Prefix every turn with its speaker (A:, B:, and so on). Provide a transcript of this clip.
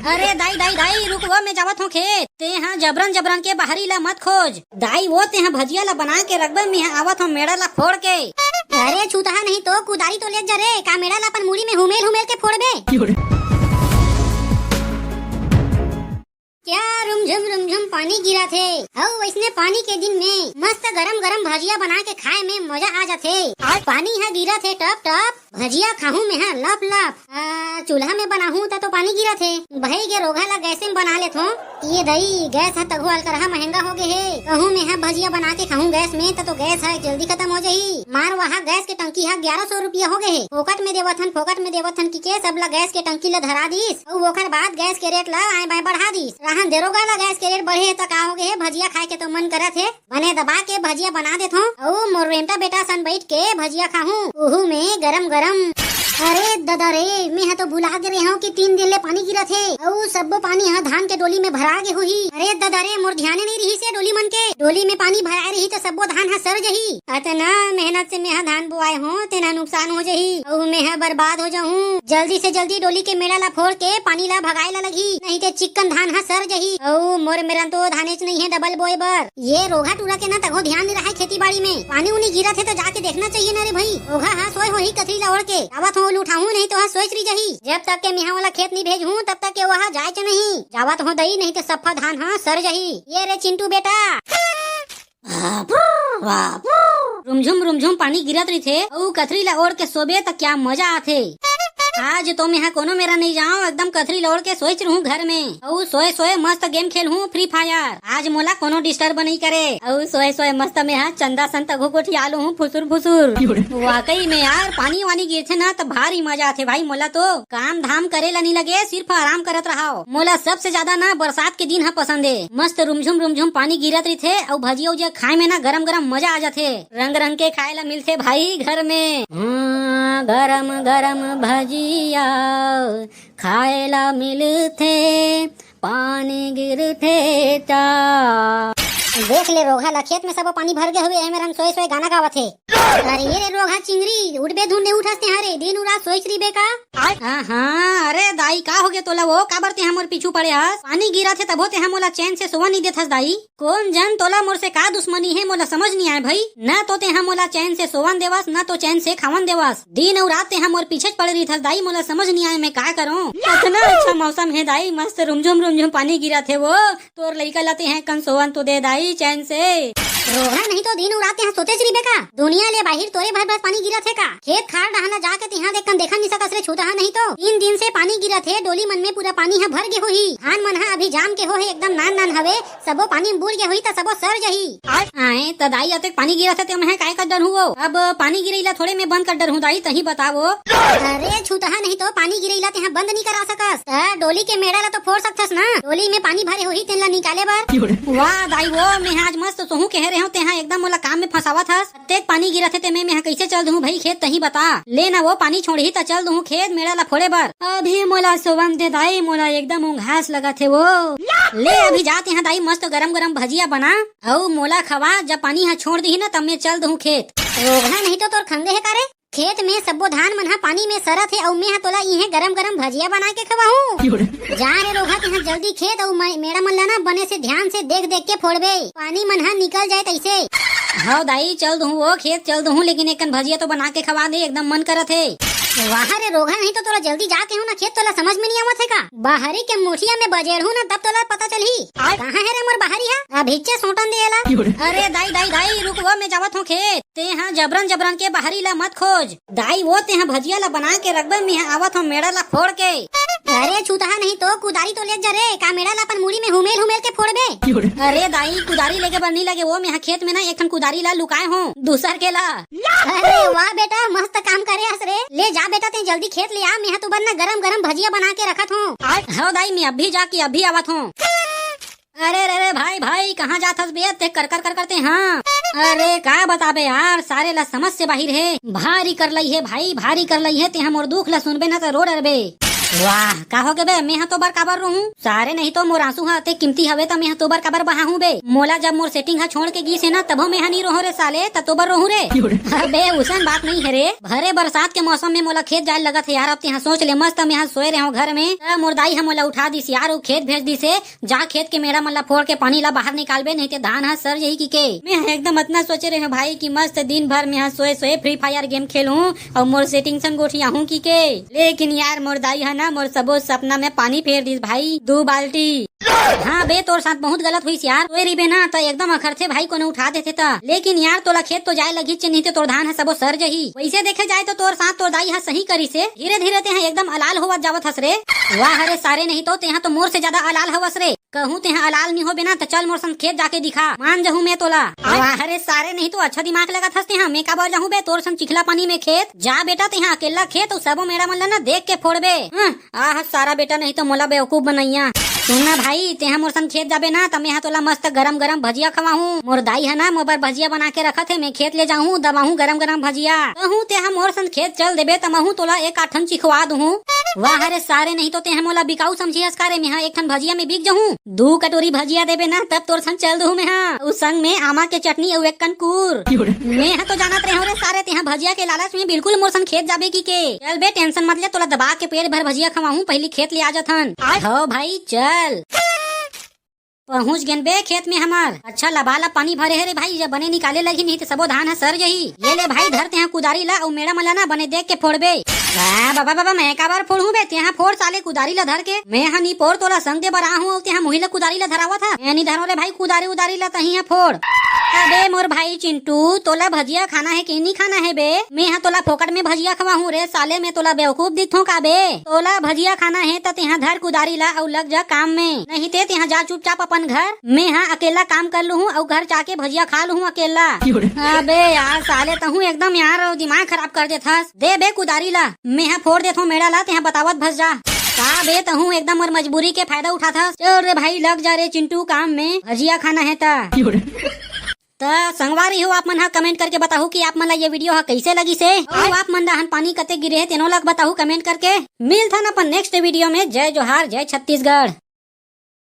A: अरे दाई दाई दाई रुक वो मैं जावत हूँ खेत। ते हाँ जबरन जबरन के बाहरी ला मत खोज दाई, वो ते हाँ भजिया ला बना के रखबे। मैं आवत हूँ मेड़ा ला फोड़ के।
B: अरे छूता नहीं तो कुदारी तो ले जा रे, का मेड़ा ला अपन मुड़ी में हुमेल हुमेल के फोड़बे। क्या रुमझुम पानी गिरा थे। और वैसने पानी के दिन में मस्त गरम गरम भजिया बना के खाए में मजा आ जाथे। आज पानी यहाँ गिरा थे टप टप, भजिया खाऊं मैं हाँ लप लप। चूल्हा में बनाहूं तो पानी गिरा थे। भाई के रोगा ला गैस में बना लेत हूँ। ये दही गैस है तगो अलकरहा महंगा हो गए है। कहूँ मैं हाँ भजिया बना के खाऊं गैस में तो गैस है जल्दी खत्म हो जाही। मार वहाँ गैस के टंकी है 1100 रुपया हो गए है। फोकट में देवथन की के सब ला गैस के टंकी ला धरा दीस और ओकर बाद गैस के रेट ला आए बाय बढ़ा दीस। रहन देरोगा ला गैस के रेट बढ़े तो का हो गए है। भजिया खाए के तो मन करत है, बने दबा के भजिया बना देत हूँ और मोर रेमटा बेटा सन बैठ के भजिया खाऊं उहू में गरम गरम। अरे दादा रे, मैं तो भुला के रहे हूँ कि 3 दिन ले पानी गिरा थे और सब पानी यहाँ धान के डोली में भरा गे हुई। अरे दादा रे, मोर ध्यान नहीं रही से डोली मन के डोली में पानी भरा रही तो सब धान हाँ सर जही। अतना मेहनत से मैं धान बुआए हूँ तेना नुकसान हो जही और मैं बर्बाद हो जाऊँ। जल्दी से जल्दी डोली के मेड़ा ला फोड़ के पानी ला भगाए ला लगी, नहीं तो चिकन धान हाँ सर जही। और मोर मेरा तो धानेच नहीं है डबल बोए बर। ये रोगा टूरा के ना तको ध्यान नहीं रहा है खेती बाड़ी में। पानी उनी गिरा थे तो जाके देखना चाहिए ना रे भाई। रोगा हाँ सोए हो ही कथरी ला ओढ़ के आवत हो उठाऊं, नहीं तो हाँ सोच रही जही जब तक के मिहा वाला खेत नहीं भेजूं तब तक के वहाँ जाए च नहीं जावत हो दई, नहीं तो सफा धान हाँ सर जही। ये रे चिंटू बेटा।
A: रुमझुम पानी गिरत रही थे और कथरी ला ओढ़ के सोबे तो क्या मजा आथे। आज तो मैं कोनो मेरा नहीं जाऊँ, एकदम कथरी लोड़ के सोच रहूँ घर में और सोए सोए मस्त गेम खेल हूँ फ्री फायर। आज मोला कोनो डिस्टर्ब नहीं करे और सोए सोए मस्त में हाँ चंदा संत घुगुठी आलू हूँ फुसुर फुसुर। वाकई में यार पानी वानी गिरथे ना तो भारी मजा आथे भाई। मोला तो काम धाम करे ला नहीं लगे, सिर्फ आराम करत रहो। मोला सबसे ज्यादा ना बरसात के दिन हाँ पसंद है। मस्त रुमझुम पानी गिरत रही थे और भजिया उजिया खाए में ना गरम गरम मजा आ जाथे। रंग रंग के खाए ला मिलते भाई घर में। गरम गरम भजिया खाएला मिलथे, पानी गिरथे ता।
B: देख ले रोगा ला खेत में सब पानी भर गए हुए मेरा सोए सोए गाना गावत है। अरे ये रोगा चिंगरी उठबे धुंडे उठाते हारे दिन रात सोच रही बेका।
A: हाँ अरे दाई का हो गया तोला वो काबर ते हमर पीछू पड़े हस। पानी गिरा थे तबो ते हम मोला चैन से सोवा नहीं देथस दाई। कौन जन तोला मोर से का दुश्मनी है मोला समझ नहीं आए भाई। न तो ते हम मोला चैन से सोवन देवस न तो चैन से खावन देवस। दिन और रात ते हम मोर पीछे पड़ रही थस दाई। मोला समझ नहीं आए मैं का करूँ। इतना अच्छा मौसम है दाई, मस्त रुमझुम पानी गिरा थे वो। तोर लड़का लाते हैं कन सोवन तो दे दाई चैन से।
B: रोहा नहीं तो दिन उड़ाते हैं सोते चली बेका। दुनिया ले बाहर तोरे भर भर पानी गिरा थे का। खेत खाड़ रहना जाके तिहा देखन देखा नहीं सकस रे छूता नहीं तो 3 दिन से पानी गिरा थे। डोली मन में पूरा पानी है भर गे होही। धान मन है अभी जाम के हो है एकदम नान हवे सबो पानी में बुड़ गे होही तो सबो सर जही।
A: आए तो दाई अतक पानी गिरा था तो मैं काय कर डर हूँ। अब पानी गिरेला थोड़े में बंद कर डर हूँ दाई, तही बताओ।
B: अरे छूता नहीं तो पानी गिरेला ते बंद नहीं करा सकस। डोली के मेड़ा ला तो फोड़ सकथस ना। डोली में पानी भरे होही तेला निकाले बर।
A: वाह दाई वो मैं आज मस्त सोहू कह रहे हो ते एकदम मोला काम में फंसावा था। तेज पानी गिरा थे मैं कैसे चल दूँ भाई खेत, तही बता। लेना वो पानी छोड़ी तो चल दूँ खेत मेड़ा ला फोड़े बर। अभी मोला सोवन दे दाई, मोला एकदम घास लगा थे वो। ले अभी जाते हैं दाई मस्त गरम गरम भजिया बना और मोला खवा। जब पानी यहाँ छोड़ दी ना तब मैं चल दूँ खेत।
B: रोगना नहीं तो तोर खंगे है कारे। खेत में सबो धान मन पानी में सरत है और मैं तोला ये गरम गरम भजिया बना के खवाऊं। जा रे रोगा ते जल्दी खेत और मेरा मन लाना बने से ध्यान से देख देख के फोड़बे। पानी मन निकल जाए तैसे।
A: हाँ दाई चल दूँ वो खेत चल दूँ, लेकिन एक भजिया तो बना के खवा दे, एकदम मन करत है।
B: वहाँ रे रोगा नहीं तो तोला जल्दी जाके हो ना खेत तोला समझ में नहीं आवत है का। बाहरी के मुठिया में बजेड़ हूँ ना तब तोला पता चली कहाँ है रे मोर बाहरी है। अभी सोटन देला।
A: अरे दाई दाई दाई रुक वो मैं जावत हूँ खेत। ते हाँ जबरन के बाहरी ला मत खोज दाई, वो ते हाँ भजिया ला बना के रखबे। मैं आवत हूँ मेड़ा ला फोड़ के।
B: अरे छूता नहीं तो कुदारी तो ले जा रे, का मेड़ा ला अपन मुड़ी में हुमेल हुमेल के फोड़बे।
A: अरे दाई कुदारी लेके बर नहीं लगे वो। मैं खेत में ना एक कुदारी ला लुकाए हूँ दूसर के ला।
B: अरे वाह बेटा मस्त काम करे हस रे। ले जा बेटा ते जल्दी खेत ले आ। मैं तो बनना गरम गरम भजिया बना के रखत हूँ।
A: हाँ दाई मैं अभी जाके अभी आवत हूँ। अरे रे भाई कहाँ जाथस बे ते कर करते। हाँ अरे का बताबे यार, सारे ला समझ से बाहिर है। भारी कर लई है भाई, भारी कर लई है। ते हम और दुख ला सुनबे ना तो रो डरबे। वाह का हो गे बे मैं तो बर काबर रहूं सारे नहीं तो मोर आंसू हा ते कीमती हवे त मैं तो बर काबर बहा हूं बे मोला जब मोर सेटिंग हा छोड़ के गी से ना तभो मैं नहीं रहो रे साले तो बर रहूं रे बे उसन बात नहीं है रे भरे बरसात के मौसम में मोला खेत जाए लगा थे यार अब यहाँ सोच ले मस्त हम यहाँ सोए रहे हो घर में मोर दाई हम मोला उठा दी यार वो खेत भेज दी से जा खेत के मेरा मल्ला फोड़ के पानी ला बाहर निकालबे नहीं ते धान हा सर यही की के मैं एकदम इतना सोचे रहे हूँ भाई की मस्त दिन भर में यहाँ सोए सोए फ्री फायर गेम खेलूं और मोर सेटिंग सन गोठिया हूँ की के लेकिन यार मोर दाई है ना मोर सबो सपना में पानी फेर दी भाई 2 बाल्टी हाँ बे तोर साथ बहुत गलत हुई यार तोए रिबे ना तो एकदम अखर थे भाई को उठा देते था लेकिन यार तोला खेत तो जाए लगी नहीं तो तोर धान है सबो सर जही वैसे देखे जाए तो तोर साथ तोर दाई है सही करी से धीरे धीरे ते एकदम अलाल होवत जावत हस रे वाह रे सारे नहीं तो ते तो मोर से ज्यादा अलाल हवस रे कहूँ ते अलाल नहीं हो बिना तो चल मोर संग खेत जाके दिखा मान जहूँ मैं तोला वाह रे सारे नहीं तो अच्छा दिमाग लगा था मैं का बार जाऊँ बे तोर संग चिखला पानी में खेत जा बेटा ते अकेला खेत सबो मेरा मन ना देख के फोड़बे आह सारा बेटा नहीं तो मोला बेवकूफ बनैया सुनना भाई तेहा मोर संग खेत जाबे ना तो मैं तोला मस्त गरम गरम भजिया खवाहूँ मोर दाई है ना मोबाइल भजिया बना के रखा थे मैं खेत ले जाऊँ दबाहूँ गरम गरम भजिया कहूँ तेहा मोर संग खेत चल देबे तो महू तोला एक आठन चिखवा दूँ वाह रे सारे नहीं तो तेहा मोला बिकाऊ समझियस कारे मैं एक ठन भजिया में बिक जाऊँ 2 कटोरी भजिया देबे ना तब तोर संग चल दूँ मैं उस संग में आमा के चटनी और एक कनकूर मैं तो जानत रहे रे सारे तेहा भजिया के लालच में बिल्कुल मोर संग खेत जाबे की के चल बे टेंशन मत ले तोला दबा के पेट भर भजिया खवाहूँ पहली खेत ले आ जाथन हो भाई चल पहुँच गए बे खेत में हमार अच्छा लबाला पानी भरे है रे भाई जब बने निकाले लगी नहीं तो सबो धान है सर यही ये ले भाई धरते हैं कुदारी ला और मेरा मला ना बने देख के फोड़बे बाबा बाबा मैं का बार फोड़ू बे यहाँ फोड़ साले कुदारी ला धर के मैं यहाँ नी पोर तोला संग दे बरा हूँ यहाँ मुही ला कुदारी ला धरावा था मैं नहीं धरो रे भाई कुदारी उदारी ला तही फोड़ अबे मोर भाई चिंटू तोला भजिया खाना है कि नहीं खाना है बे मैं यहाँ तोला फोकट में भजिया खवा हूँ रे साले में तोला बेवकूफ दिखूं का बे तोला भजिया खाना है तो यहाँ धर कुदारी ला और लग जा काम में नहीं ते यहाँ जा चुपचाप अपन घर मैं यहाँ अकेला काम कर लू हूँ और घर जाके भजिया खा लू हूँ अकेला अबे यार साले तहू एकदम यार दिमाग खराब कर देता दे बे कुदारी ला मैं यहाँ फोड़ देता हूँ मेरा ला यहाँ बतावत भस जा का बे तहू एकदम और मजबूरी के फायदा उठा था चल रे भाई लग जा रे चिंटू काम में भजिया खाना है ता संगवारी हो आप मन हा कमेंट करके बताओ कि आप मन ला ये वीडियो हा कैसे लगी से और आप मन दहन पानी कते गिरे है तेनो लग बताओ कमेंट करके मिलता न अपन नेक्स्ट वीडियो में जय जोहार जय छत्तीसगढ़।